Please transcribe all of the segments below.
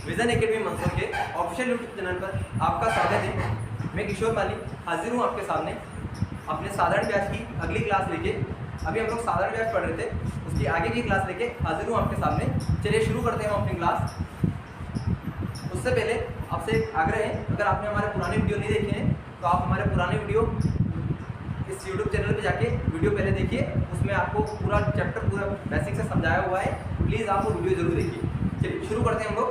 Vision academy Mansoor के official YouTube channel पर आपका स्वागत है। मैं किशोर माली हाजिर हूँ आपके सामने अपने साधारण ब्याज की अगली क्लास लेके। अभी हम लोग साधारण ब्याज पढ़ रहे थे, उसकी आगे की क्लास लेके हाजिर हूँ आपके सामने। चलिए शुरू करते हैं हम अपनी क्लास। उससे पहले आपसे एक आग्रह है, अगर आपने हमारे पुराने वीडियो नहीं देखे हैं तो आप हमारे पुराने वीडियो इस यूट्यूब चैनल पे जाके वीडियो पहले देखिए। उसमें आपको पूरा चैप्टर पूरा बेसिक से समझाया हुआ है। प्लीज़ आप वो वीडियो जरूर देखिए। चलिए शुरू करते हैं हम लोग।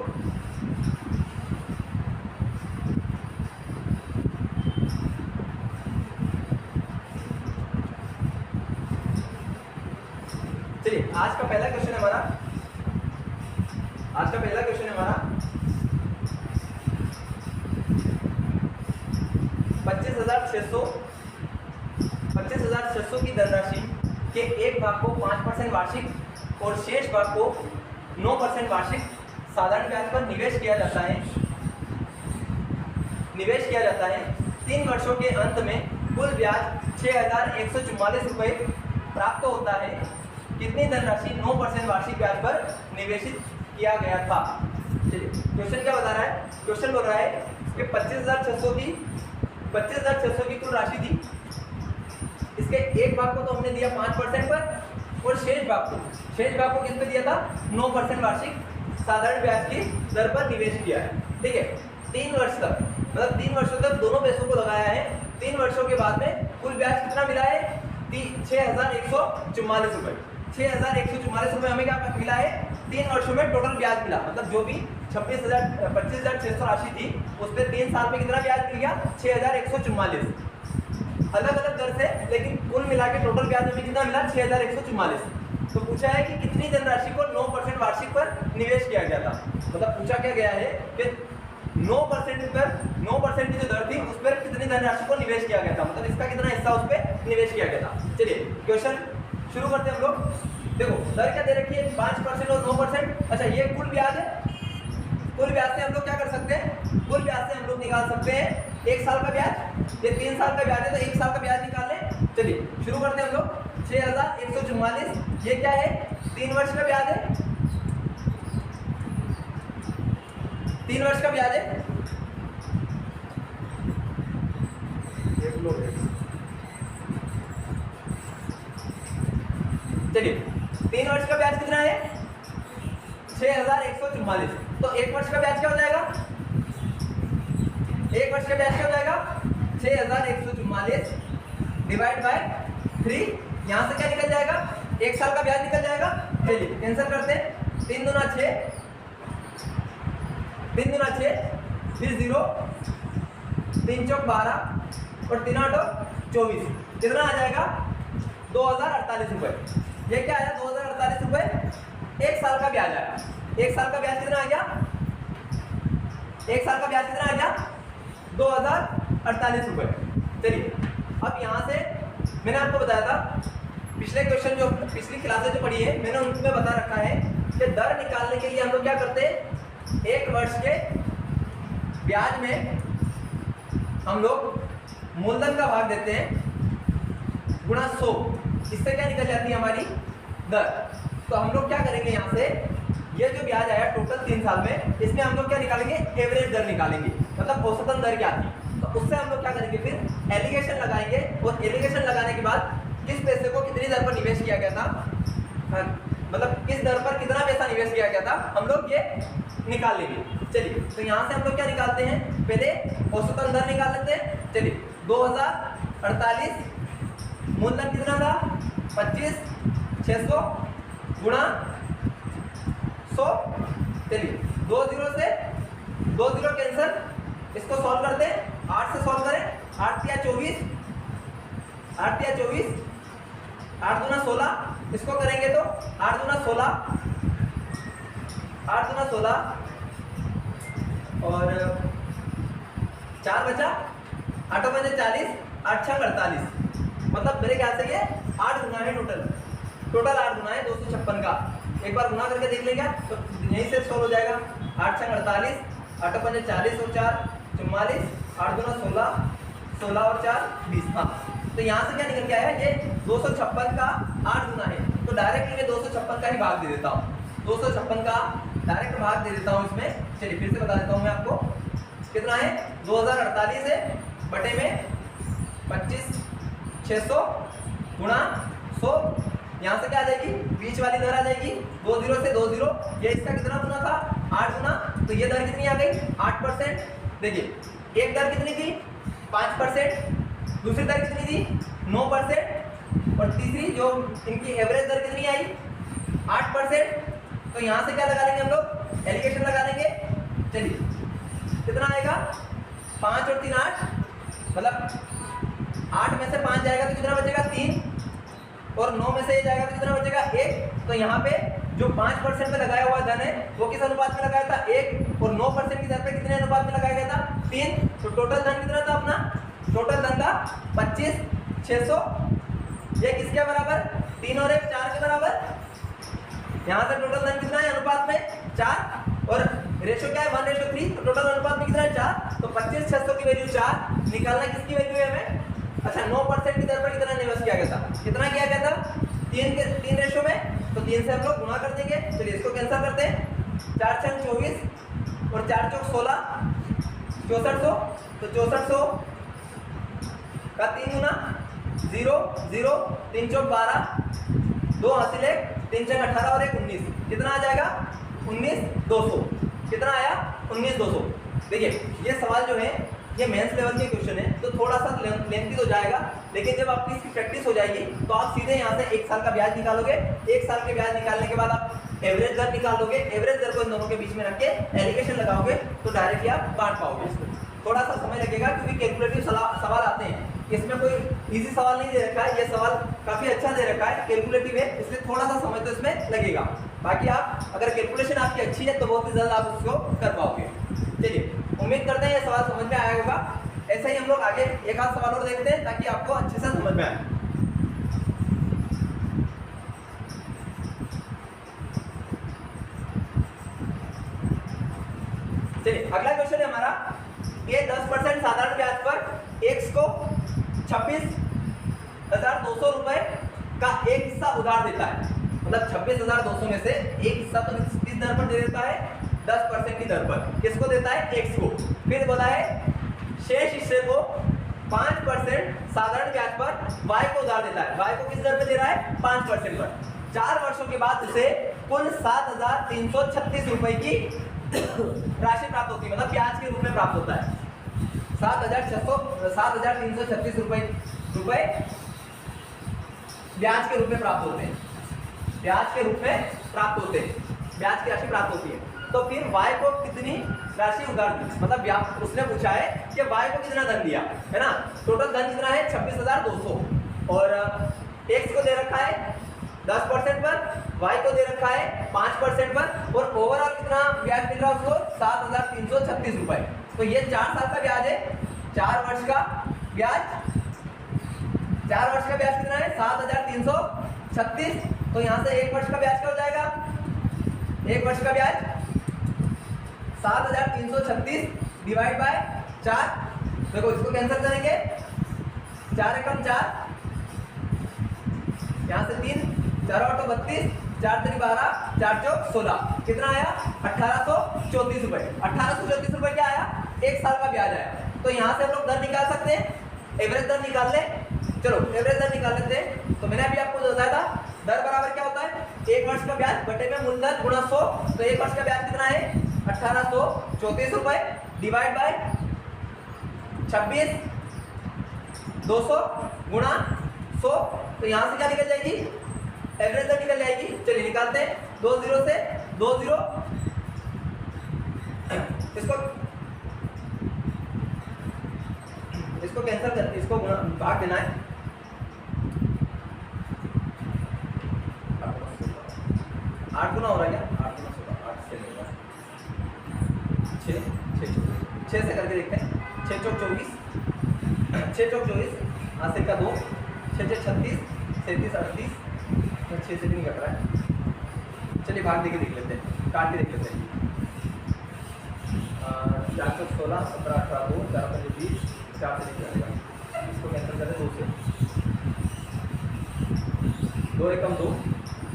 चलिए आज का पहला क्वेश्चन है हमारा 25,600 की धनराशि के एक भाग को 5% वार्षिक और शेष भाग को 9% वार्षिक साधारण ब्याज पर निवेश किया जाता है। 3 वर्षों के अंत में कुल ब्याज 6,144 रुपये प्राप्त होता है। कितनी धनराशि 9% वार्षिक ब्याज पर निवेशित किया गया था? चलिए क्वेश्चन क्या बता रहा है? क्वेश्चन बोल रहा है कि 25,600 की कुल राशि थी। इसके एक भाग को तो हमने दिया 5% पर और शेष भाग को किस पे दिया था? 9% वार्षिक साधारण ब्याज की दर पर निवेश किया है। ठीक है, 3 वर्ष तक, मतलब 3 वर्षों तक दोनों पैसों को लगाया है। 3 वर्षों के बाद में कुल ब्याज कितना मिला है? 6,144 रुपये। 6,144 रुपये हमें क्या मिला है? 3 वर्षों में टोटल ब्याज मिला, मतलब जो भी 25,600 राशि थी उस पर 3 साल में कितना ब्याज मिल गया? 6,144 अलग अलग दर से, लेकिन कुल मिला के टोटल ब्याज में कितना मिला? 6,144। तो पूछा है कि कितनी धनराशि को 9% वार्षिक पर निवेश किया गया था। मतलब पूछा क्या गया है कि 9% की जो दर थी उस पर कितनी धनराशि को निवेश किया गया था, मतलब इसका कितना हिस्सा उस पर निवेश किया गया था। चलिए क्वेश्चन शुरू करते हैं हम लोग। देखो दर क्या दे रखी है? 5% और 9%। अच्छा ये कुल ब्याज है। कुल ब्याज से हम लोग क्या कर सकते हैं? कुल ब्याज से हम लोग निकाल सकते हैं 1 साल का ब्याज। ये 3 साल का ब्याज है तो 1 साल का ब्याज निकाल लें। चलिए शुरू करते हैं हम लोग। 6,144 ये क्या है? 3 वर्ष का ब्याज है। 3 वर्ष का ब्याज है। चलिए 3 वर्ष का ब्याज कितना है? 6,144। तो 1 वर्ष का ब्याज क्या हो जाएगा? 1 वर्ष का ब्याज क्या हो जाएगा? 6,144 डिवाइड बाय 3। यहां से क्या निकल जाएगा? 1 साल का ब्याज निकल जाएगा। चलिए कैंसिल करते हैं। 3 दूना 6, 3 दूना 6, फिर 0, 3 चौक 12 और 3 8 24। कितना आ जाएगा? 2,048 रुपये। ये क्या आया? 2,048 रुपये। 1 साल का ब्याज आया। 1 साल का ब्याज कितना आ गया? 1 साल का ब्याज कितना आ गया? 2,048 रुपये। चलिए अब यहाँ से मैंने आपको बताया था पिछले क्वेश्चन जो पिछली क्लासें जो पढ़ी है मैंने उनमें बता रखा है कि दर निकालने के लिए हम लोग क्या करते हैं? 1 वर्ष के ब्याज में हम लोग मूलधन का भाग देते हैं गुणा 100। इससे क्या निकल जाती है हमारी दर। तो हम लोग क्या करेंगे? यहाँ से ये जो ब्याज आया टोटल 3 साल में, इसमें हम लोग क्या निकालेंगे? एवरेज दर निकालेंगे, मतलब औसतन दर क्या थी। तो उससे हम लोग क्या करेंगे? फिर एलिगेशन लगाएंगे और एलिगेशन लगाने के बाद किस पैसे को कितनी दर पर निवेश किया गया था, मतलब किस दर पर कितना पैसा निवेश किया गया था, हम लोग ये निकाल लेंगे। चलिए तो यहाँ से हम लोग क्या निकालते हैं? पहले औसतन दर निकाल लेते हैं। चलिए 2,048 मूलधन कितना था? 25,600 गुणा 100। चलिए 2 0 से 2 0 कैंसिल। इसको सॉल्व करते हैं। 8 से सॉल्व करें। 8 या 24, 8 या 24, 8 दूना 16। इसको करेंगे तो 8 दूना 16, 8 दूना 16 और 4 बचा, 8 बचे 40, 8 6 48। मतलब मेरे ख्याल से ये 8 गुना है टोटल 8 गुना है 256 का। एक बार गुना करके देख लेंगे तो यहीं से सॉल्व हो जाएगा। 8 6 48, 8 5 40 और 4 44, 8 दूना 16, 16 और 4 20। हाँ तो यहाँ से क्या निकल के आया? ये 256 का 8 गुना है। तो डायरेक्टली मैं 256 का ही भाग दे देता हूँ। 256 का डायरेक्ट भाग दे देता हूँ इसमें। चलिए फिर से बता देता हूँ मैं आपको कितना है, 2048 है बटे में 25,600 गुणा 100। यहाँ से क्या आ जाएगी, बीच वाली दर आ जाएगी 20 से 20, ये इसका कितना गुना था, 8 गुना, तो ये दर कितनी आ गई 8%। देखिए एक दर कितनी थी 5%, दूसरी दर कितनी थी 9%, और तीसरी जो इनकी एवरेज दर कितनी आई 8%। तो यहाँ से क्या लगा लेंगे हम लोग, एलिगेशन लगा लेंगे। चलिए कितना आएगा, 5 और 3 8, मतलब 8 में से 5 जाएगा तो कितना बचेगा 3, और 9 में से ये जाएगा तो कितना बचेगा 1। तो यहाँ पे जो 5% पे लगाया हुआ धन है वो किस अनुपात में लगाया था 1, और 9% की दर पे कितने अनुपात में लगाया गया था 3। तो टोटल धन कितना था अपना, टोटल धन था 25,600। ये किसके बराबर, 3 और 1 4 के बराबर। यहाँ से टोटल धन कितना है अनुपात में 4, और रेशो क्या है 1:3, तो टोटल अनुपात में कितना है 4। तो 25,600 की वैल्यू 4 निकालना, किसकी वैल्यू है हमें, अच्छा 9% की दर पर कितना निवेश किया गया था, कितना किया गया था 3 रेशो में, तो 3 से हम लोग गुणा कर देंगे। चलिए इसको कैंसिल करते हैं, 4 छंग 24 और 4 चौक 16, 6400, तो 6400 का 3 गुना 0 0, 3 चौक 12, 2 हासिल 1, 3 छंग 18 और 1 19, कितना आ जाएगा 19,200। कितना आया 19,200। देखिए ये सवाल जो है ये मेंस लेवल के क्वेश्चन है, तो थोड़ा सा लेंथी तो जाएगा, लेकिन जब आपकी इसकी प्रैक्टिस हो जाएगी तो आप सीधे यहाँ से 1 साल का ब्याज निकालोगे। 1 साल के ब्याज निकालने के बाद आप एवरेज दर निकालोगे, एवरेज दर को इन दोनों के बीच में रख के एलिगेशन लगाओगे तो डायरेक्टली आप बांट पाओगे इसको। थोड़ा सा समय लगेगा क्योंकि कैलकुलेटिव सवाल आते हैं, इसमें कोई इजी सवाल नहीं दे रखा है, ये सवाल काफी अच्छा दे रखा है, कैलकुलेटिव है, इसलिए थोड़ा सा समय तो इसमें लगेगा। बाकी आप अगर कैलकुलेशन आपकी अच्छी है तो बहुत ही जल्द आप उसको कर पाओगे। चलिए उम्मीद करते हैं ये सवाल समझ में आया होगा। ऐसे ही हम लोग आगे एक आध सवाल और देखते हैं ताकि आपको अच्छे से समझ में आए। चलिए अगला क्वेश्चन है हमारा, ये 10% साधारण ब्याज पर एक्स को 26,200 रुपए का एक हिस्सा उधार देता है, मतलब 26,200 में से एक हिस्सा तो किस दर पर दे देता है 10% की दर पर, किसको देता है एक्स को। फिर बोला है शेष हिस्से को 5% साधारण ब्याज पर वाई को उधार देता है, वाई को किस दर पे दे रहा है 5% पर। 4 वर्षों के बाद उसे कुल 7,336 रुपए की राशि प्राप्त होती है, मतलब ब्याज के रूप में प्राप्त होता है। 7,336 रुपए ब्याज के रूप में प्राप्त होते हैं, ब्याज के रूप में प्राप्त होते हैं, ब्याज की राशि प्राप्त होती है। तो फिर y को कितनी राशि उधार दी, मतलब उसने पूछा है कि y को कितना धन दिया है ना। टोटल धन कितना है 26,200, और x को दे रखा है 10% पर, y को दे रखा है 5% पर, और ओवरऑल कितना ब्याज मिल रहा है उसको 7,336 रुपए। तो ये 4 साल का ब्याज है, 4 वर्ष का ब्याज, 4 वर्ष का ब्याज कितना है 7,336। तो यहाँ से 1 वर्ष का ब्याज क्या हो जाएगा, 1 वर्ष का ब्याज 7,336 डिवाइड बाय 4। देखो इसको कैंसिल करेंगे, 4 एकम 4, यहाँ से 3, 4 8 32, 4 3 12, 4 चौक 16, कितना आया 1,834 रुपए। 1,834 रुपए क्या आया, 1 साल का ब्याज आया। तो यहाँ से हम लोग दर निकाल सकते हैं, एवरेज दर निकाल ले। चलो एवरेज दर निकाल लेते हैं। तो मैंने अभी आपको बताया था दर बराबर क्या होता है 1 वर्ष का ब्याज बटे में मूल दर गुणा 100। तो 1 वर्ष का ब्याज कितना है 1,834 रुपए डिवाइड बाय 26,200 गुणा 100। तो यहाँ से क्या निकल जाएगी, एवरेज दर निकल जाएगी। चलिए निकालते हैं, 2 0 से 2 0, इसको कैंसिल करते, इसको भाग देना है। 8 गुना हो रहा है क्या, 8 गुना 16, 8 से होगा 6 से करके देखते हैं। 6 चौक 24, 6 चौक 24, हासिल का 2, 6 6 36, 37 38, 6 से नहीं कट रहा है। चलिए भाग देके देख लेते हैं, काट के देख लेते हैं। 4 चौक 16, 17 18 2, 4 5 20, 4 से नहीं कटेगा, इसको कैंसिल करें 2 से, 2 एकम 2,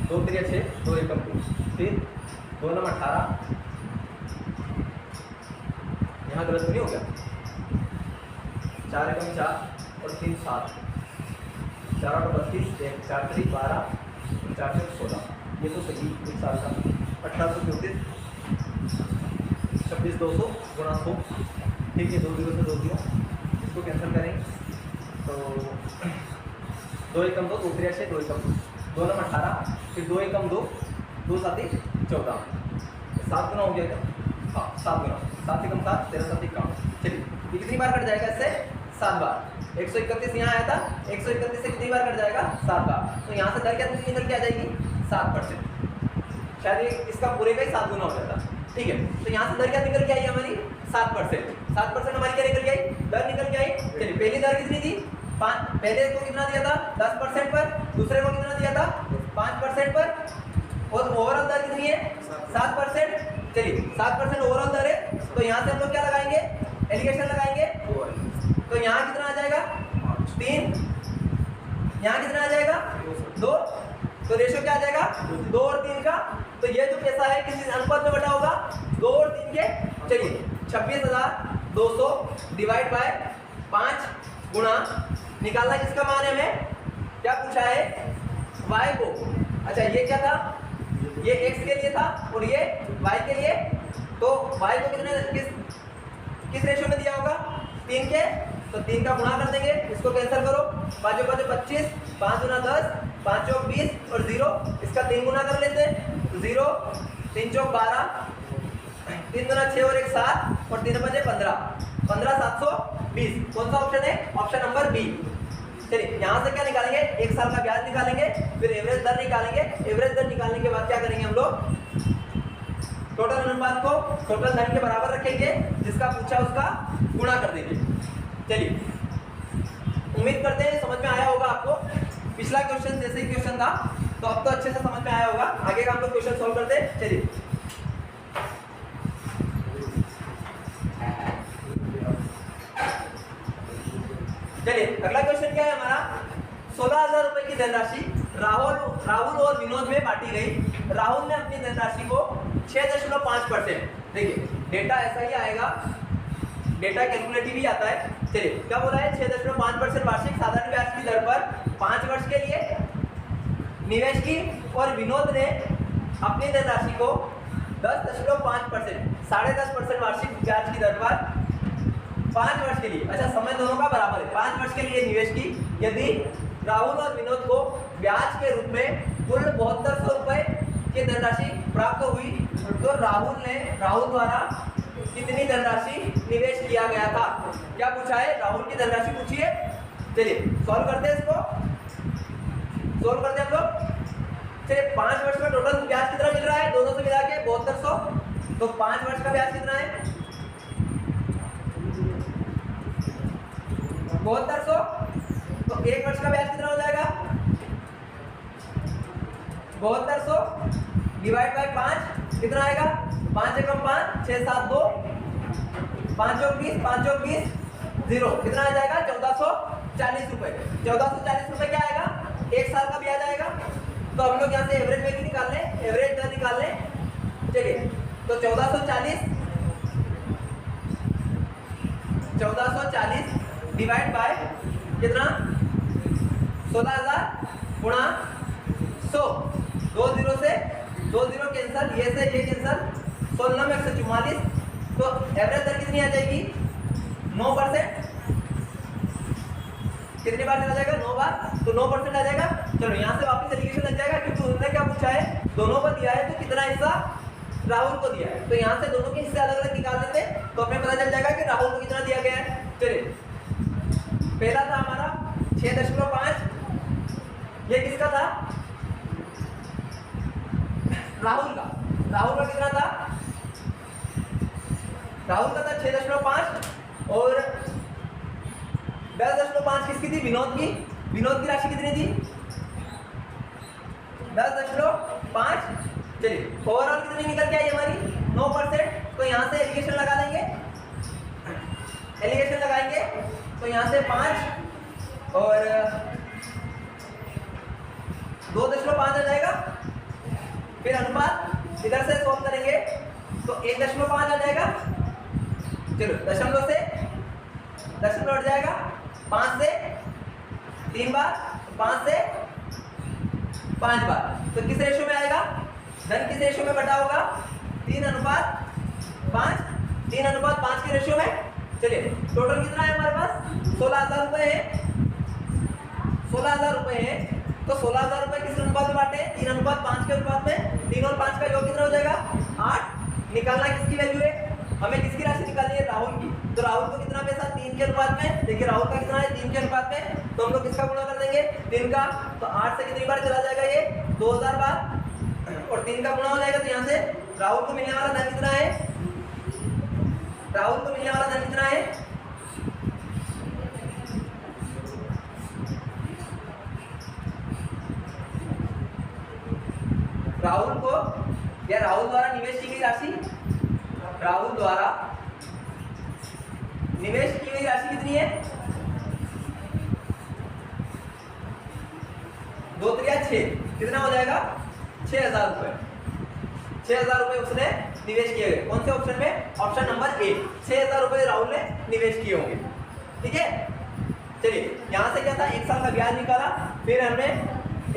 2 3 6, 2 एकम 2, फिर 2 9 18, गलत तो नहीं हो गया? 4 एकम 4 और 3 7, 4 8 32, 4 3 12, 4 6 16, ये तो सही एक साल का 1834, 26 200 गुणा 100, ठीक है, 2 0 से 2 0, इसको कैंसिल करेंगे तो 2 एकम 2, 2 3 2 एकम 2 नम 18, फिर 2 एकम 2, 2 7 14, 7 गुना हो गया क्या? हाँ 7 गुना, 7 एकम 7, 13 7 51। चलिए ये कितनी बार कट जाएगा इससे? 7 बार। 131 यहाँ आया था, 131 से कितनी बार कट जाएगा? 7 बार। तो यहाँ से दर क्या निकल के आ जाएगी? 7%। शायद ये इसका पूरे का ही 7 गुना हो जाता, ठीक है। तो यहाँ से दर क्या निकल के आई हमारी? 7%। 7% हमारी क्या निकल के आई? दर निकल के आई। चलिए पहली दर कितनी थी? पहले को कितना दिया था? 10% पर, दूसरे को कितना दिया था? 5% पर, और ओवरऑल दर कितनी है? 7%। चलिए 7% ओवरऑल दर है, तो यहाँ से हम लोग क्या लगाएंगे? एलिगेशन लगाएंगे। तो यहाँ कितना आ जाएगा? 3, यहाँ कितना आ जाएगा? 2, तो रेशो क्या आ जाएगा? 2 और 3 का। तो ये जो पैसा है किस अनुपात में बटा होगा? 2 और 3 के। चलिए 26,200 डिवाइड बाय 5 गुणा निकालना किसका मान है? हमें क्या पूछा है? y को। अच्छा ये क्या था? ये x के लिए था और ये y के लिए। तो y को कितने किस रेशो में दिया होगा? 3 के। तो 3 का गुणा कर देंगे, इसको कैंसिल करो, 5 5 25, 5 गुना 10, 5 चौक 20 और 0, इसका 3 गुना कर लेते हैं, 0 3 चौक 12, 3 गुना 6 और 1 7 और 3 बजे 15, 15 720। कौन सा ऑप्शन है? Option number B. चलिए यहाँ से क्या निकालेंगे? 1 साल का ब्याज निकालेंगे, फिर एवरेज दर निकालेंगे। एवरेज दर निकालने के बाद क्या करेंगे हम लोग? टोटल अनुपात को टोटल धन के बराबर रखेंगे, जिसका पूछा उसका गुणा कर देंगे। चलिए उम्मीद करते हैं समझ में आया होगा आपको। पिछला क्वेश्चन जैसे ही क्वेश्चन था, तो अब तो अच्छे से समझ में आया होगा। आगे का हम लोग क्वेश्चन सॉल्व करते हैं। चलिए अगला क्वेश्चन क्या है हमारा? 16,000 रुपए की धनराशि राहुल और विनोद में बांटी गई। राहुल ने अपनी धनराशि को 6.5%, देखिए डेटा ऐसा ही आएगा, डेटा कैलकुलेटिव ही आता है। चलिए क्या बोला है? 6.5% वार्षिक साधारण ब्याज की दर पर 5 वर्ष के लिए निवेश की, और विनोद ने अपनी धनराशि को 10.5%, 10.5% वार्षिक ब्याज की दर पर 5 वर्ष के लिए, अच्छा समय दोनों का बराबर है, 5 वर्ष के लिए निवेश की। यदि राहुल और विनोद को ब्याज के रूप में कुल 7200 रुपए की धनराशि प्राप्त हुई, तो राहुल द्वारा कितनी धनराशि निवेश किया गया था? क्या पूछा है? राहुल की धनराशि पूछी है। चलिए सॉल्व करते हैं, इसको सॉल्व करते हैं हम लोग। चलिए 5 वर्ष का टोटल ब्याज कितना मिल रहा है? दोनों से मिला के 7200। तो 5 वर्ष का ब्याज कितना है? 7200। तो 1 वर्ष का ब्याज कितना हो जाएगा? 7200 डिवाइड बाय 5 कितना आएगा? 5 एकम 5, 6 7 2, 5 चौक 20, 5 चौक 20, 0 कितना आ जाएगा? 1440 रुपए। 1440 रुपए क्या आएगा? 1 साल का ब्याज आएगा। तो हम लोग यहाँ से एवरेज वैल्यू निकाल लें, एवरेज दर निकाल लें। चलिए तो 1440 डिवाइड बाय कितना? 16,000 गुणा 100, 2 0 से 2 0 कैंसिल, ये से ये कैंसिल, 16 में 144। तो एवरेज दर कितनी आ जाएगी? 9%। कितनी बार चला जाएगा? 9 बार, तो 9% आ जाएगा। चलो यहाँ से वापस एलिगेशन लग जाएगा, क्योंकि उन्होंने क्या पूछा है? दोनों पर दिया है, तो कितना हिस्सा राहुल को दिया है। तो यहाँ से दोनों के हिस्से अलग अलग निकाल देते हैं, तो हमें पता चल जाएगा कि राहुल को कितना दिया गया है। चलिए पहला था हमारा 6.5, ये किसका था? राहुल का। राहुल का कितना था? राहुल का था 6.5 और 10.5 किसकी थी? विनोद की। विनोद की राशि कितनी थी? 10.5। चलिए ओवरऑल कितनी निकल के आई हमारी? 9%। तो यहाँ से एलिगेशन लगा लेंगे, एलिगेशन लगाएंगे। तो यहाँ से 5 और 2.5 आ जाएगा। फिर अनुपात इधर से सॉल्व करेंगे तो 1.5 आ जाएगा। चलो दशमलव से दशमलव हट जाएगा, 5 से 3 बार, 5 से 5 बार, तो किस रेशो में आएगा? धन किस रेशो में बटा होगा? 3:5, 3:5 के रेशो में। चलिए टोटल कितना है हमारे पास? 16,000 रुपए है, 16,000 रुपए है, तो 16,000 रुपए किस अनुपात में बांटे? 3:5 के अनुपात में। 3 और 5 का योग कितना हो जाएगा? 8। निकालना किसकी वैल्यू है? हमें किसकी राशि निकालनी है? राहुल की। तो राहुल को कितना पैसा? 3 के अनुपात में। देखिए राहुल का कितना है? 3 के अनुपात में, तो हम लोग किसका गुणा कर देंगे? 3 का। तो 8 से कितनी बार चला जाएगा ये? 2000 बार, और 3 का गुणा हो जाएगा, तो यहाँ से राहुल को मिलने वाला धन कितना है? राहुल को मिलने वाला धन कितना है? राहुल को, या राहुल द्वारा निवेश की गई राशि, राहुल द्वारा निवेश की गई राशि कितनी है? 2 त्रिया 6, कितना हो जाएगा? 6,000 रुपए। 6,000 रुपए उसने निवेश किए गए। कौन से ऑप्शन में? Option number A. 6,000 रुपए राहुल ने निवेश किए होंगे। ठीक है, चलिए यहां से क्या था? 1 साल का ब्याज निकाला, फिर हमने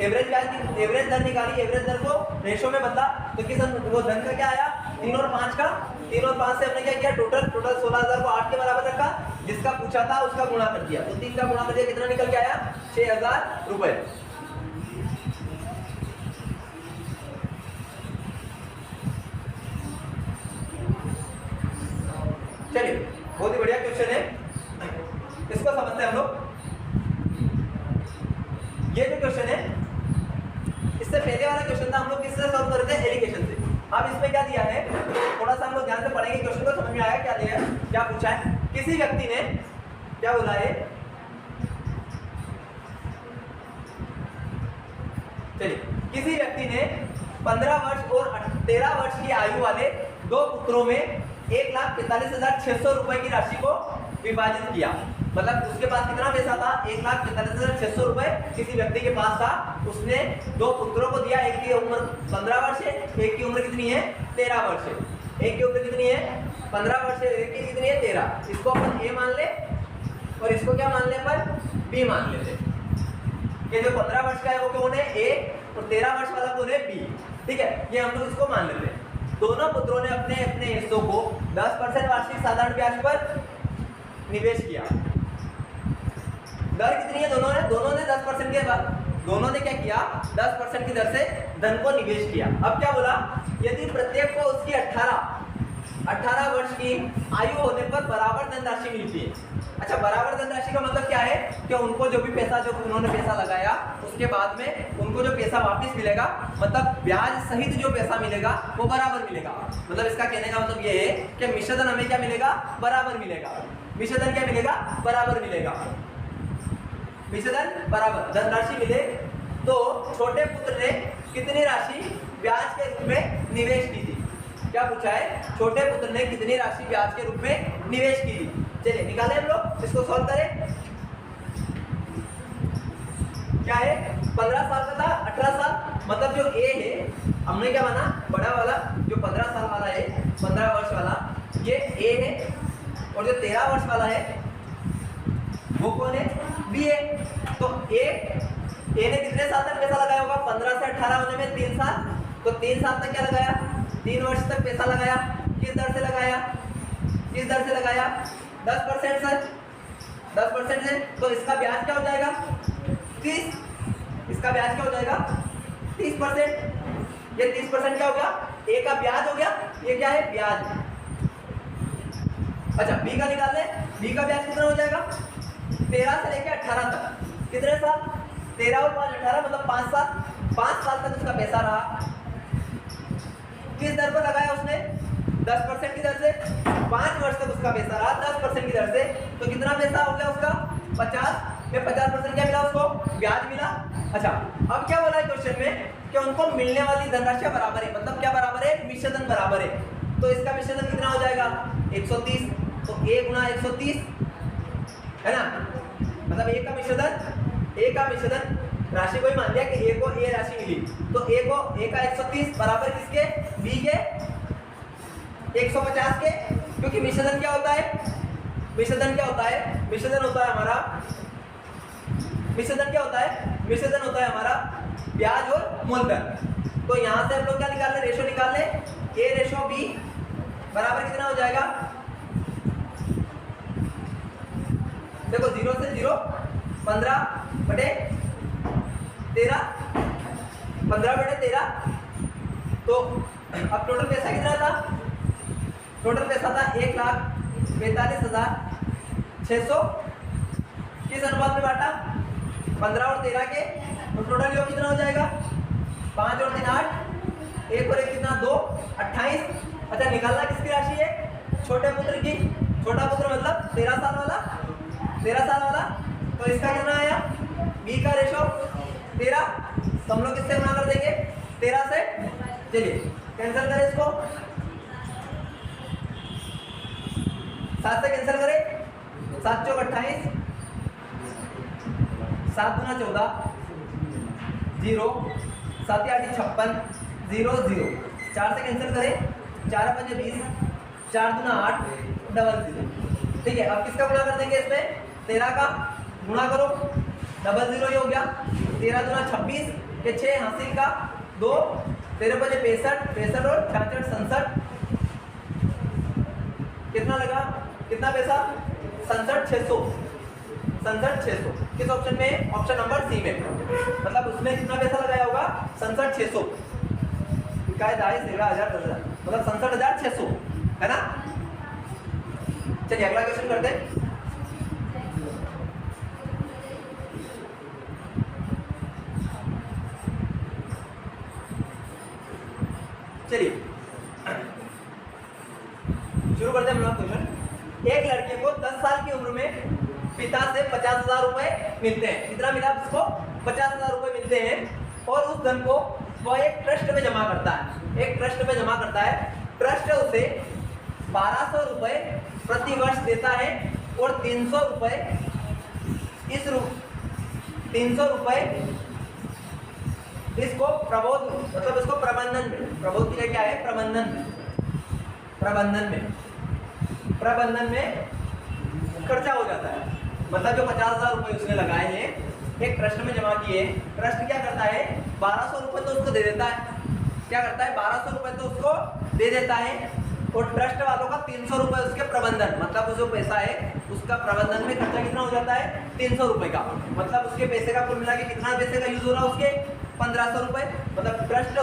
एवरेज ब्याज की एवरेज दर निकाली, एवरेज दर को रेशो में बदला, तो किस वो धन का क्या आया? 3 और 5 का। 3 और 5 से हमने क्या किया? टोटल 16,000 को 8 के बराबर रखा, जिसका पूछा था उसका गुणा कर दिया, तो 3 का गुणा कर दिया, कितना निकल के आया? 6,000 रुपए। चलिए बहुत ही बढ़िया क्वेश्चन है, इसको समझते हैं हम लोग। ये जो क्वेश्चन है, इससे पहले वाला क्वेश्चन था हम लोग किससे सॉल्व कर रहे थे? एलिगेशन से। अब इसमें क्या दिया है, थोड़ा सा हम लोग ध्यान से पढ़ेंगे क्वेश्चन को, समझ में आया क्या दिया है, क्या पूछा है। किसी व्यक्ति ने क्या बोला है? चलिए, किसी व्यक्ति ने 15 वर्ष और 13 वर्ष की आयु वाले 2 पुत्रों में 1,45,600 रुपए की राशि को विभाजित किया। मतलब उसके पास कितना पैसा था? 1,45,600 रुपए किसी व्यक्ति के पास था। उसने 2 पुत्रों को दिया, एक की उम्र 15 वर्ष है, एक की उम्र कितनी है? 13 वर्ष है। एक की उम्र कितनी है? 15 वर्ष है, एक की कितनी है? 13। इसको अपन ए मान ले, और इसको क्या मान ले? अपन बी मान लेते। ये जो 15 वर्ष का है वो कौन है? ए, और 13 वर्ष वाला कौन है? बी। ठीक है, ये हम लोग इसको मान लेते हैं। दोनों पुत्रों ने अपने अपने हिस्सों को 10% वार्षिक साधारण ब्याज पर निवेश किया। दर कितनी है? दोनों ने 10% के बाद दोनों ने क्या किया? 10% की दर से धन को निवेश किया। अब क्या बोला? यदि प्रत्येक को उसकी 18 वर्ष की आयु होने पर बराबर धनराशि मिलती है। अच्छा, बराबर धनराशि का मतलब क्या है? कि उनको जो भी पैसा, जो उन्होंने पैसा लगाया, उसके बाद में उनको जो पैसा वापस मिलेगा, मतलब ब्याज सहित जो पैसा मिलेगा वो बराबर मिलेगा। मतलब इसका कहने का मतलब ये है कि मिश्रधन हमें क्या मिलेगा? बराबर मिलेगा। मिश्रधन क्या मिलेगा? बराबर मिलेगा। मिश्रधन बराबर धनराशि मिले, तो छोटे पुत्र ने कितनी राशि ब्याज के रूप में निवेश की थी? क्या पूछा है? छोटे पुत्र ने कितनी राशि ब्याज के रूप में निवेश की थी? चलिए निकालें हम लोग, इसको सॉल्व करें। क्या है? 15 साल का था, 18 साल, मतलब जो ए है हमने क्या माना? बड़ा वाला जो 15 साल वाला है, 15 वर्ष वाला, ये ए है, और जो 13 वर्ष वाला है वो कौन है? बी है। तो ए ने कितने साल तक पैसा लगाया होगा? 15 से 18 होने में 3 साल, तो 3 साल तक क्या लगाया? 3 वर्ष तक पैसा लगाया। किस दर से लगाया? किस दर से लगाया? 10% से। 10% से, तो इसका ब्याज क्या हो जाएगा? 30। इसका ब्याज क्या हो जाएगा? 30%। ये 30% क्या हो गया? ए का ब्याज हो गया। ये क्या है? ब्याज। अच्छा, बी का निकाल ले। बी का ब्याज कितना हो जाएगा? 13 से लेकर 18 तक। कितने साल? 13 और 5 18, मतलब 5 साल। 5 साल तक उसका पैसा रहा। किस दर पर लगाया उसने? 10% की दर से। 5 वर्ष तक उसका पैसा रहा 10% की दर से, तो कितना पैसा हो गया उसका? 50 में 50% क्या मिला उसको? ब्याज मिला। अच्छा, अब क्या बोला है क्वेश्चन में? कि उनको मिलने वाली धनराशि बराबर है। मतलब क्या बराबर है? मिश्रधन बराबर है। तो इसका मिश्रधन कितना हो जाएगा? 130। तो a गुना 130 है ना, मतलब ए का मिश्रधन राशि को ही मान लिया कि ए को ए राशि मिली, तो ए का 130 बराबर किसके? बी के 150 के, क्योंकि विच्छेदन क्या होता है, विच्छेदन क्या होता है, विच्छेदन होता है हमारा, विच्छेदन क्या होता है, विच्छेदन होता है हमारा ब्याज और मूलधन। तो यहां से हम लोग क्या निकाल ले, रेशो निकाल ले, ए रेशो बी बराबर कितना हो जाएगा, देखो 0 से 0 15/13, 15/13। तो अब टोटल पैसा कितना था, टोटल पैसा था 1,42,600। किस अनुपात में बांटा, 15 और 13 के। तो टोटल योग कितना हो जाएगा, 5 और 3 8, 1 और 1 कितना 2, 28। अच्छा निकालना किसकी राशि है, छोटे पुत्र की, छोटा पुत्र मतलब 13 साल वाला, 13 साल वाला। तो इसका कितना आया, बी का रेशो 13, तो हम लोग किससे गुणा कर देंगे, 13 से। चलिए कैंसिल करें इसको, 7 से कैंसिल करें, 7 चौक 28, 7 दूना 14, 0, 7 8 56, 0 0, 4 से कैंसिल करें, 4 5 20, 4 दूना 8, 00। ठीक है, अब किसका गुणा कर देंगे इसमें, 13 का गुणा करो, 00 ये हो गया, 13 दूना 26 के 6 हासिल का 2, 13 5 65, 65 और 66 67। कितना लगा, कितना पैसा, 67,600, 67,600। किस ऑप्शन में, ऑप्शन नंबर सी में, मतलब उसमें कितना पैसा लगाया होगा, 67,600 का 10,000 10,000 मतलब 67,600 है ना। चलिए अगला क्वेश्चन करते हैं। चलिए शुरू करते हैं अपना क्वेश्चन। एक लड़के को 10 साल की उम्र में पिता से 50,000 रुपए मिलते हैं। कितना मिला उसको, 50,000 रुपए मिलते हैं, और उस धन को वह एक ट्रस्ट में जमा करता है, एक ट्रस्ट में जमा करता है। ट्रस्ट उसे 1200 रुपए प्रति वर्ष देता है, और 300 रुपए 300 रुपए इसको प्रबोध मतलब इसको प्रबंधन में, प्रबोध की क्या है, प्रबंधन में, प्रबंधन में खर्चा हो जाता है। मतलब जो 50,000 रुपए उसने लगाए हैं, एक ट्रस्ट में जमा किए, ट्रस्ट क्या करता है, 1200 रुपए तो उसको दे देता है, क्या करता है, 1200 रुपए तो उसको दे देता है, और ट्रस्ट वालों का 300 रुपए उसके प्रबंधन, मतलब जो पैसा है उसका प्रबंधन में खर्चा कितना हो जाता है, 300 रुपए का। मतलब उसके पैसे का कुल मिला के कितना पैसे का यूज हो रहा है, उसके 1500 रुपए। मतलब ट्रस्ट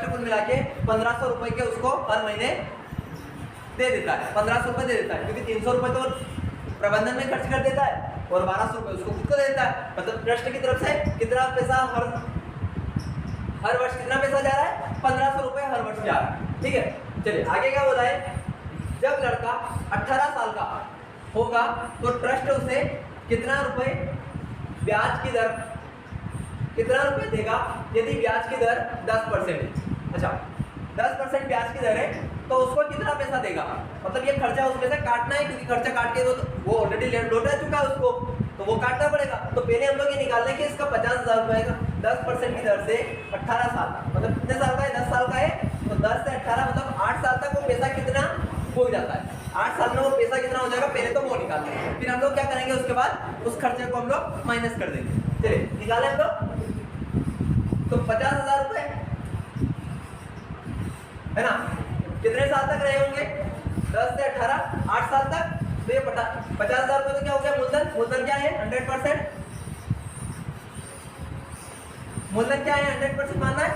कुल मिला के 1500 रुपए के उसको हर महीने दे देता है, 1500 रुपए दे देता है, क्योंकि 300 रुपए तो प्रबंधन में खर्च कर देता है, और 1200 रुपए उसको खुद को दे देता है। मतलब ट्रस्ट की तरफ से कितना पैसा हर वर्ष कितना पैसा जा रहा है, 1500 रुपए हर वर्ष जा रहा है। ठीक है, चलिए आगे क्या बोला है, जब लड़का 18 साल का होगा तो ट्रस्ट उसे कितना रुपए ब्याज की दर, कितना रुपए देगा, यदि ब्याज की दर 10% है। अच्छा 10% ब्याज की दर है, तो उसको कितना पैसा देगा, मतलब ये खर्चा उसमें से काटना है, क्योंकि खर्चा काट के वो ऑलरेडी लौटा चुका है उसको, तो वो काटना पड़ेगा। तो पहले हम लोग ये निकाल लें कि इसका 50,000 रुपए का 10% की दर से 18 साल मतलब कितने साल का है, 10 साल का है, तो 10 से 18 मतलब 8 साल तक वो पैसा कितना हो जाता है। 8 साल में वो पैसा कितना हो जाएगा, पहले तो वो निकालते हैं, फिर हम लोग क्या करेंगे, उसके बाद उस खर्चे को हम लोग माइनस कर देंगे। चलिए निकालें हम लोग, तो 50,000 रुपए है ना, कितने साल तक रहे होंगे, 10 से 18 8 साल तक। तो ये 50,000 रुपए तो क्या हो गया, मूलधन, मूलधन क्या है 100%, मूलधन क्या है 100% मानना है,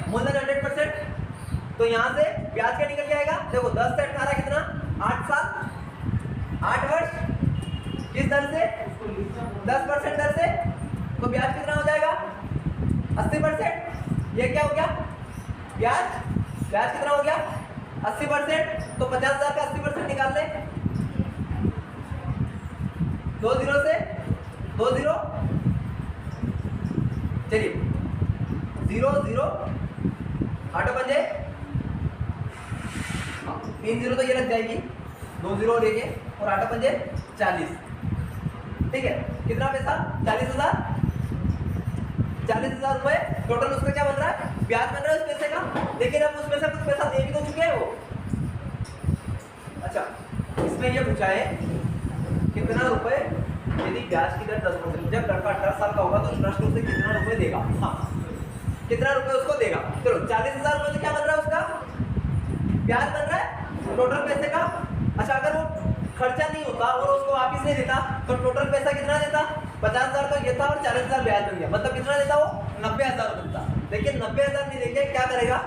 मूलधन 100%। तो यहां से ब्याज क्या निकल जाएगा, देखो 10 से 18 कितना, 8 साल 8 वर्ष, किस दर से, 10% दर से, तो ब्याज कितना हो जाएगा 80%। ये क्या हो गया, ब्याज कितना हो गया 80%। तो 50,000 का 80% निकाल ले, 2 0 से 2 0, चलिए 0 0 8 पंजे 3 0 तो ये लग जाएगी, 2 0 और 1 और 8 पंजे 40। ठीक है, कितना पैसा 40,000 रुपए टोटल, उसका क्या बन रहा है ब्याज बन रहा है उस पैसे का, लेकिन अब उसमें से कुछ पैसा दे भी तो चुके हैं वो। अच्छा, इसमें ये पूछा है कितना रुपए यदि ब्याज की दर 10%, जब लड़का 18 साल का होगा तो ट्रस्ट उसे कितना रुपए देगा। हाँ, कितना रुपए उसको देगा। चलो 40,000 रुपए से क्या बन रहा है उसका ब्याज बन रहा है टोटल पैसे का। अच्छा, अगर वो खर्चा नहीं होता और उसको वापिस नहीं देता तो टोटल पैसा कितना देता, 50,000 तो ये था और 40,000 ब्याज बन गया, मतलब कितना देता वो 90,000 रुपए देता। लेकिन 90,000 नहीं देके क्या करेगा,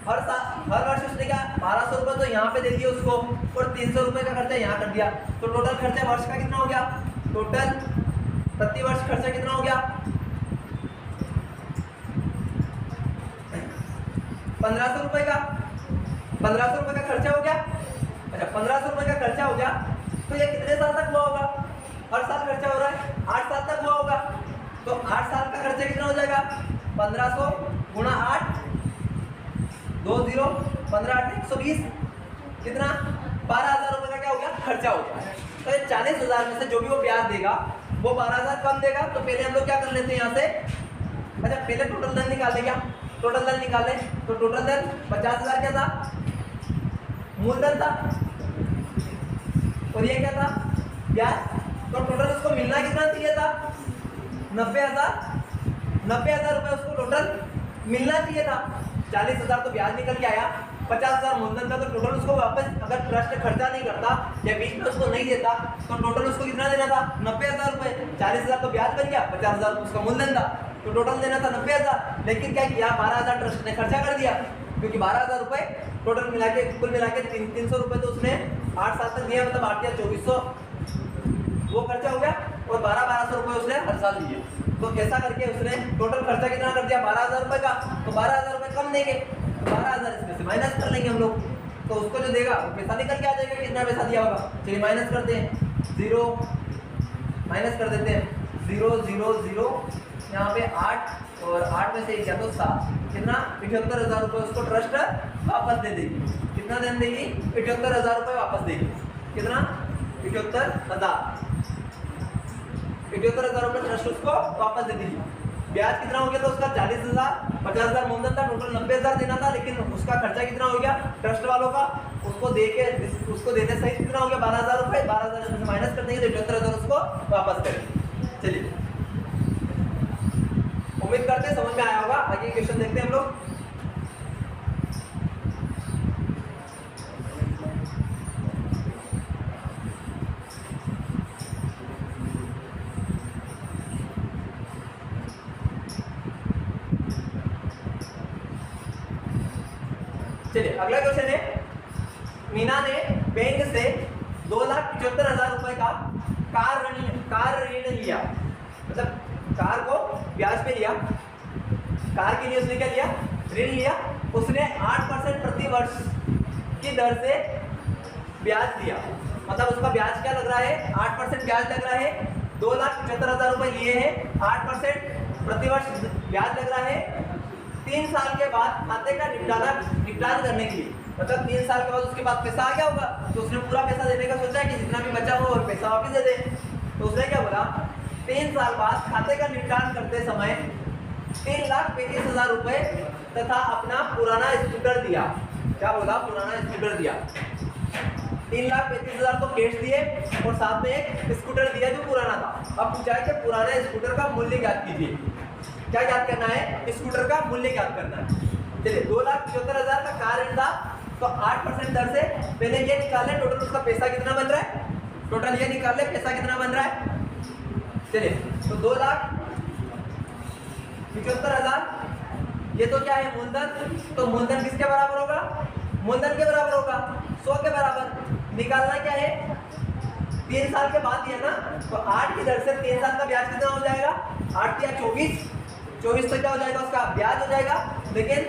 हर वर्ष उसने क्या 1200 रुपए तो यहाँ पे दे दिया उसको और 300 रुपए का खर्चा यहाँ कर दिया, तो टोटल खर्चा वर्ष का कितना हो गया, टोटल प्रति वर्ष खर्चा कितना हो गया 1500 रुपए का, 1500 रुपए का खर्चा हो गया। अच्छा, 1500 रुपए का खर्चा हो गया तो ये कितने साल तक हुआ होगा, हर साल खर्चा हो रहा है 8 साल तक हुआ होगा, तो 8 साल का खर्चा कितना हो जाएगा 1500 गुणा 8 20 15 8 120 कितना 12,000 रुपए का क्या हो गया खर्चा हो गया। तो ये 40,000 में से जो भी वो ब्याज देगा वो 12,000 कम देगा। तो पहले हम लोग क्या कर लेते हैं यहाँ से, अच्छा पहले टोटल धन निकाल ले, क्या टोटल धन निकाले तो टोटल धन 50,000 क्या था मूलधन था और ये क्या था ब्याज, तो टोटल उसको मिलना कितना चाहिए था 90,000 रुपए उसको टोटल मिलना चाहिए था। 40,000 तो ब्याज निकल के आया, 50,000 मूलधन था, तो टोटल उसको वापस अगर ट्रस्ट खर्चा नहीं करता या बीच में उसको नहीं देता तो टोटल उसको कितना देना था 90,000 रुपए। 40,000 तो ब्याज बन गया, 50,000 उसका मूलधन था, तो टोटल देना था 90,000। लेकिन क्या किया 12,000 ट्रस्ट ने खर्चा कर दिया, क्योंकि 12,000 रुपए टोटल मिला के कुल मिला के 300 रुपए तो उसने 8 साल तक दिया, मतलब 8 या 2400 वो खर्चा हो गया और 1200 रुपए उसने हर साल दिए। तो ऐसा करके उसने टोटल खर्चा कितना कर दिया 12,000 रुपए का, तो 12,000 रुपए कम देंगे, 12,000 इसमें से माइनस कर लेंगे हम लोग, तो उसको जो देगा वो पैसा निकल के आ जाएगा कितना पैसा दिया होगा। चलिए माइनस करते हैं, 0 माइनस कर देते हैं, 0 0 0 यहाँ पे 8 और 8 में से 1 या तो 7 कितना 78,000 रुपए उसको ट्रस्ट वापस दे देगी। कितना देन देगी 78,000 रुपए वापस देगी, कितना 78,000 रुपए ट्रस्ट उसको वापस दे देगी। ब्याज कितना हो गया तो उसका 40,000, 50,000 मूलधन था, टोटल 90,000 देना था, लेकिन उसका खर्चा कितना हो गया ट्रस्ट वालों का, उसको देने सहित कितना हो गया 12,000 रुपए। 12,000 से माइनस कर देंगे तो 78,000 उसको वापस करेंगे। चलिए उम्मीद करते हैं समझ में आया होगा। आगे क्वेश्चन देखते हैं हम लोग। चलिए अगला क्वेश्चन है, मीना ने बैंक से 2,75,000 रुपए का कार ऋण लिया, मतलब कार को ब्याज पे लिया, कार के लिए उसने क्या लिया ऋण लिया, उसने 8% प्रति वर्ष की दर से ब्याज दिया, मतलब उसका ब्याज क्या लग रहा है 8% ब्याज लग रहा है। 2,75,000 रुपए लिए हैं, 8% प्रति वर्ष ब्याज लग रहा है। 3 साल के बाद खाते का निपटान करने के लिए, मतलब 3 साल के बाद उसके पास पैसा आ गया होगा, तो उसने पूरा पैसा देने का सोचा है कि जितना भी बचा हो और पैसा वापस दे दे। तो उसने क्या बोला 3 साल बाद खाते का निपटान करते समय 3,35,000 रुपए तथा अपना पुराना स्कूटर दिया। क्या बोला पुराना स्कूटर दिया, 3,35,000 तो कैश दिए और साथ में एक स्कूटर दिया जो पुराना था। अब पूछा है कि पुराने स्कूटर का मूल्य ज्ञात कीजिए। क्या याद करना है स्कूटर का मूल्य ज्ञात करना है। चलिए 2,75,000 का कार ऋण था, तो 8% दर से पहले ये निकाल ले टोटल उसका पैसा कितना बन रहा है, टोटल ये निकाल ले पैसा कितना बन रहा है। चलिए तो 2,75,000 ये तो क्या है मूलधन, तो मूलधन किसके बराबर होगा मूलधन के बराबर होगा 100 के बराबर। निकालना क्या है 3 साल के बाद दिया ना, तो 8 की दर से 3 साल का ब्याज कितना हो जाएगा 8 या 24 तो क्या हो जाएगा उसका ब्याज हो जाएगा। लेकिन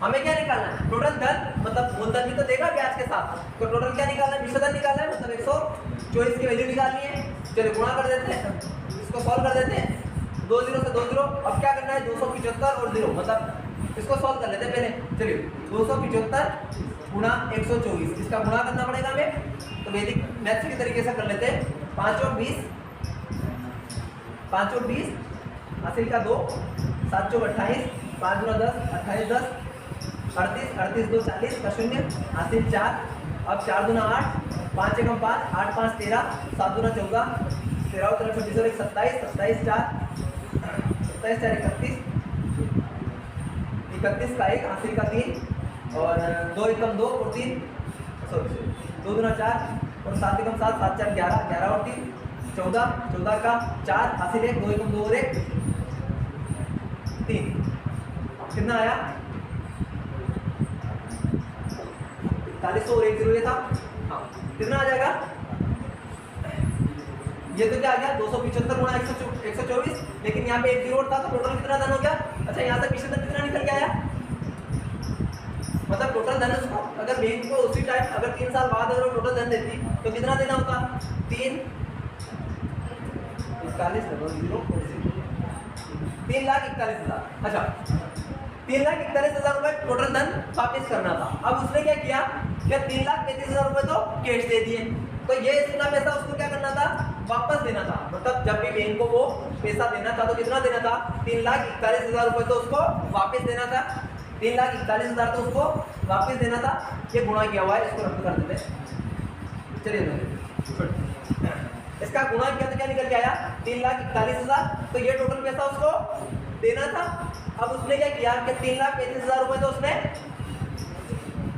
हमें क्या निकालना है टोटल धन, मतलब मूलधन भी तो देगा ब्याज के साथ, तो टोटल क्या निकालना है विषय धन निकालना है, मतलब 124 की वैल्यू निकालनी है। चलिए गुणा कर देते हैं, इसको सॉल्व कर देते हैं, 2 0 से 2 0। अब क्या करना है 275 और 0, मतलब इसको सॉल्व कर लेते हैं पहले। चलिए 275 गुणा 124, इसका गुणा करना पड़ेगा हमें, तो वैदिक मैथ्स के तरीके से कर लेते हैं। 5 और 20 हासिल का 2, 7 28, 5 गुना 10 28 10 38 38 2 40 का शून्य हासिल 4। अब 4 दूना 8 5 एकम 5 8 5 13 7 दूना 14 13 13 26 और 1 27 27 4 27 4 31 31 का 1 हासिल का 3 और 2 एकम 2 और 3 सॉरी 2 दूना 4 और 7 एकम 7 7 4 11 11 और 3 14 14 का 4 हासिल 1 2 एकम 2 और 1 3 कितना आया 41 और 1 0 ये था। हाँ कितना आ जाएगा ये तो क्या आ गया 275 गुणा 124 लेकिन यहाँ पे 1 0 था तो टोटल कितना धन हो गया। अच्छा यहाँ से पीछे धन कितना निकल के आया मतलब टोटल धन उसको अगर बैंक को उसी टाइम अगर 3 साल बाद अगर टोटल धन देती तो कितना देना होता 3 3,41,000। अच्छा 3,41,000 रुपए टोटल धन वापस करना था। अब उसने क्या किया क्या 3,35,000 रुपए तो कैश दे दिए तो ये इतना पैसा उसको क्या करना था वापस देना था। मतलब जब भी बैंक को वो पैसा देना था तो कितना देना था 3,41,000 रुपए तो उसको वापस देना था 3,41,000 तो उसको वापस देना था। ये गुणा किया हुआ है इसको रद्द कर देते चलिए इसका गुणा किया तो क्या निकल के आया 3,41,000 तो ये टोटल पैसा उसको देना था। अब उसने क्या किया कि 3,35,000 रुपए तो उसने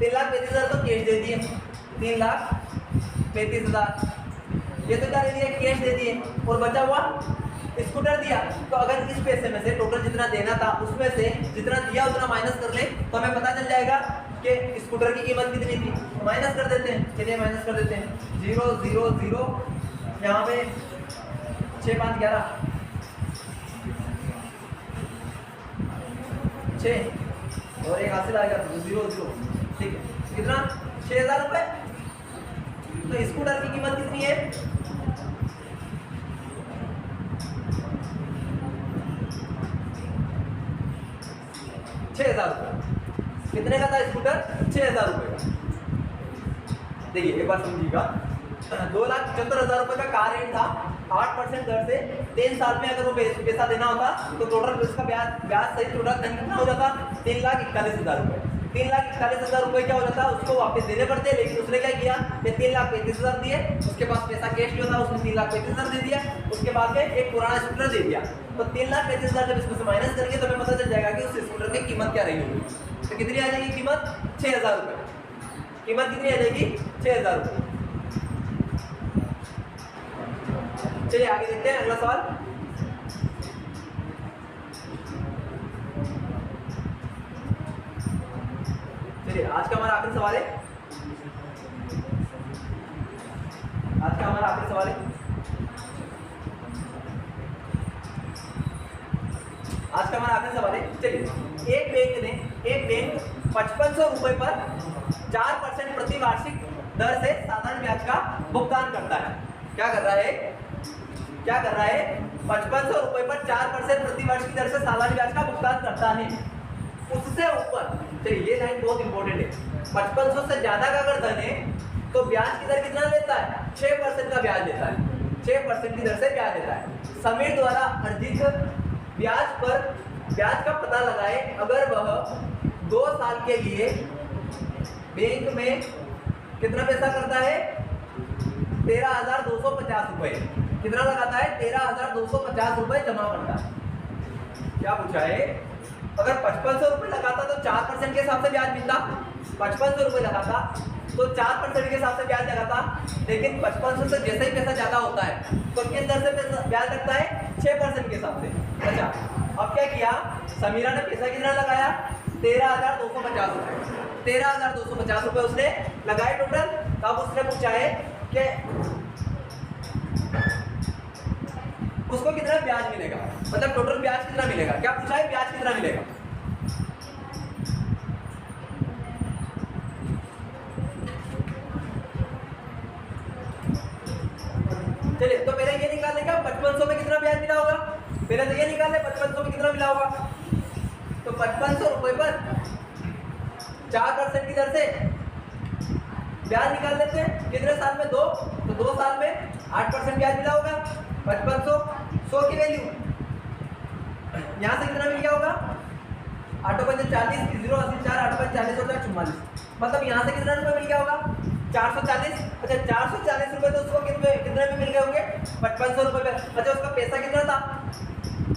3,35,000 तो कैश दे दिए 3,35,000 ये तो क्या दे दिए कैश दे दिए और बचा हुआ स्कूटर दिया। तो अगर इस पैसे में से टोटल जितना देना था उसमें से जितना दिया उतना माइनस कर ले तो हमें पता चल जाएगा कि स्कूटर की कीमत कितनी थी। माइनस कर देते हैं चलिए माइनस कर देते हैं 0 0 0 यहाँ पे 6 5 11 6 और एक हासिल आ गया 0 0 ठीक है कितना 6,000 रुपए। तो स्कूटर की कीमत कितनी है 6,000 रुपए। कितने का था स्कूटर 6,000 रुपए का। देखिए एक बार समझिएगा 2,75,000 रुपए का कार रेट था 8% दर से 3 साल में अगर वो पैसा देना होता तो टोटल उसका ब्याज सहित टोटल धन कितना हो जाता 3,41,000 रुपए। 3,41,000 रुपए क्या हो जाता उसको वापस देने पड़ते लेकिन उसने क्या किया कि 3,35,000 दिए उसके पास पैसा कैश जो था उसने 3,35,000 दे दिया उसके बाद में एक पुराना स्कूटर दे दिया। तो 3,35,000 जब इसमें से माइनस करेंगे तो हमें पता चल जाएगा कि उस स्कूटर की कीमत क्या रही होगी। तो कितनी आ जाएगी कीमत 6,000 रुपए। कीमत कितनी आ जाएगी 6,000 रुपए। चलिए आगे देखते हैं अगला सवाल। चलिए आज का हमारा आखिरी सवाल है चलिए एक बैंक 5500 रुपए पर 4% प्रति वार्षिक दर से साधारण ब्याज का भुगतान करता है। क्या कर रहा है 5500 रुपए पर 4% प्रति वर्ष की दर से सालाना ब्याज का भुगतान करता है। उससे ऊपर चलिए ये लाइन बहुत इंपॉर्टेंट है 5500 से ज्यादा का अगर धन है तो ब्याज की दर कितना लेता है 6% का ब्याज लेता है 6% की दर से ब्याज लेता है। समीर द्वारा अर्जित ब्याज का पता लगाए अगर वह 2 साल के लिए बैंक में कितना पैसा करता है 13,250 रुपए। कितना लगाता है 13,250 रुपए जमा करता है। क्या पूछा है अगर 5500 रुपए लगाता तो 4% के हिसाब से ब्याज मिलता 5500 रुपए लगाता तो 4% के हिसाब से ब्याज लगाता लेकिन 5500 से जैसे ही पैसा ज्यादा होता है तो किस दर से ब्याज लगता है 6% के हिसाब से। अच्छा अब क्या किया समीरा ने पैसा कितना लगाया 13,250 रुपए 13,250 रुपए उसने लगाए टोटल। तब उसने पूछा है कि उसको कितना ब्याज मिलेगा मतलब टोटल ब्याज कितना मिलेगा। क्या पूछा है ब्याज कितना मिलेगा। चलिए तो पहले ये निकालने का 5500 में कितना ब्याज मिला होगा। पहले तो ये निकाल ले 5500 में कितना मिला होगा। तो 5500 रुपए पर 4% की दर से ब्याज निकाल लेते हैं। कितने साल में 2 तो 2 साल में 8% ब्याज मिला होगा। 5500 100 की वैल्यू यहाँ से कितना मिल गया होगा 8 पंजे 40, 0 80 4 8 पंजे 40 और 44, मतलब यहाँ से कितना रुपए मिल गया होगा 440। अच्छा 440 रुपए तो उसको कितने में मिल गए होंगे 5500 रुपए पे। अच्छा उसका पैसा कितना था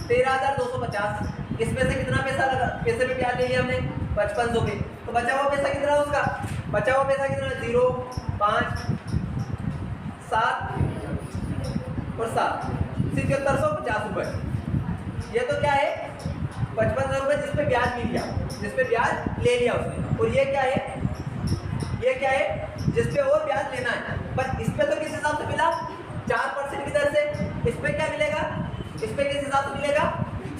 13250, इसमें से कितना पैसा लगा, पैसे पे ब्याज ले लिया हमने 5500 पे, तो बचा हुआ पैसा कितना उसका, बचा हुआ पैसा कितना 0 5 7 और 7 7750 रुपए। ये तो क्या है 5500 रुपए जिसपे ब्याज मिल गया, जिसपे ब्याज ले लिया उसने। और ये क्या है, ये क्या है जिसपे और ब्याज लेना है, पर इस पे तो किस हिसाब से मिला 4% की दर से, इस पे क्या मिलेगा, इस पे किस हिसाब से मिलेगा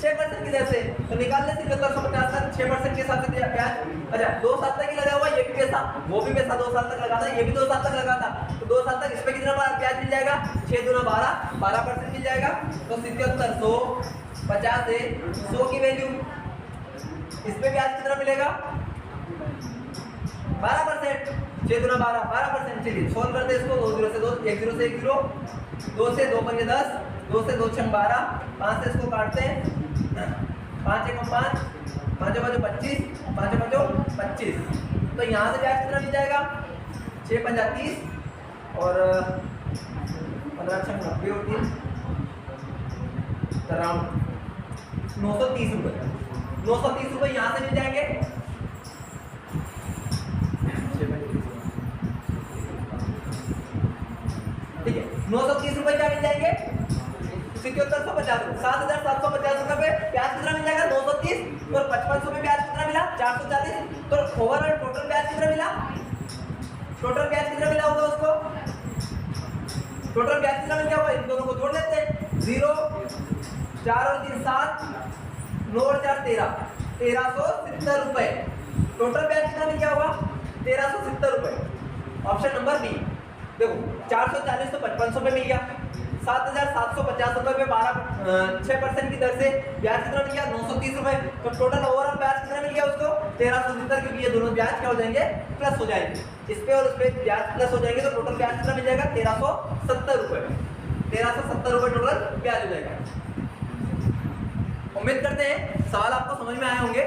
6% की दर से। तो निकाल ले 7750 का 6% के हिसाब से ब्याज। अच्छा 2 साल तक ही लगा हुआ, ये भी पैसा, वो भी पैसा 2 साल तक लगा था, ये भी 2 साल तक लगा था, तो 2 साल तक इस पे कितना ब्याज मिल जाएगा 6 दूना 12, 12% मिल जाएगा। तो 7750 से 100 की वैल्यू, इस पे ब्याज कितना मिलेगा 12%, 6 दूना 12, 12%। चलिए सोल्व करते हैं इसको, 2 0 से 2, 1 0 से 1 0, 2 से 2 पंजे 10, 2 से 2 छंग 12, 5 से इसको काटते हैं, 5 1 5, 5 5 25, 5 5 25। तो यहाँ से ब्याज कितना मिल जाएगा 6 पंजा 30 और 15 छंग 90 और 3 अराउंड 930 रुपये। 930 रुपये यहाँ से मिल जाएंगे, ठीक है 930 रुपये क्या मिल जाएंगे 7750 रुपये, 7750 रुपये पे ब्याज कितना मिल जाएगा 930 और 5500 पे ब्याज कितना मिला 440, तो ओवरऑल टोटल ब्याज कितना मिला, टोटल ब्याज कितना मिला होगा उसको, टोटल ब्याज कितना मिल गया होगा, इन दोनों को जोड़ लेते हैं 0 4 और 3 7 9 और 4 13, 1370 रुपये टोटल ब्याज कितना मिल गया होगा 1370 रुपये। Option number B. देखो 440 तो 5500 पे मिल गया, 7750 रुपए पे 6% की दर से ब्याज कितना मिल गया 930 रुपए, तो टोटल ओवरऑल ब्याज कितना मिल गया उसको 1370, क्योंकि ये दोनों ब्याज क्या हो जाएंगे प्लस हो जाएंगे, इस पे और उस पे ब्याज प्लस हो जाएंगे, तो टोटल ब्याज कितना मिल जाएगा 1370 रुपए, 1370 रुपए टोटल ब्याज हो जाएगा। उम्मीद करते हैं सवाल आपको समझ में आए होंगे।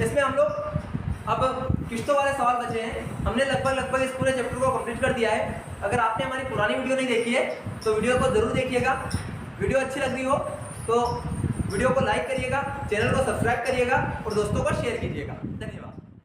इसमें हम लोग अब किस्तों वाले सवाल बचे हैं, हमने लगभग इस पूरे चैप्टर को कंप्लीट कर दिया है। अगर आपने हमारी पुरानी वीडियो नहीं देखी है तो वीडियो को जरूर देखिएगा, वीडियो अच्छी लग रही हो तो वीडियो को लाइक करिएगा, चैनल को सब्सक्राइब करिएगा और दोस्तों को शेयर कीजिएगा। धन्यवाद।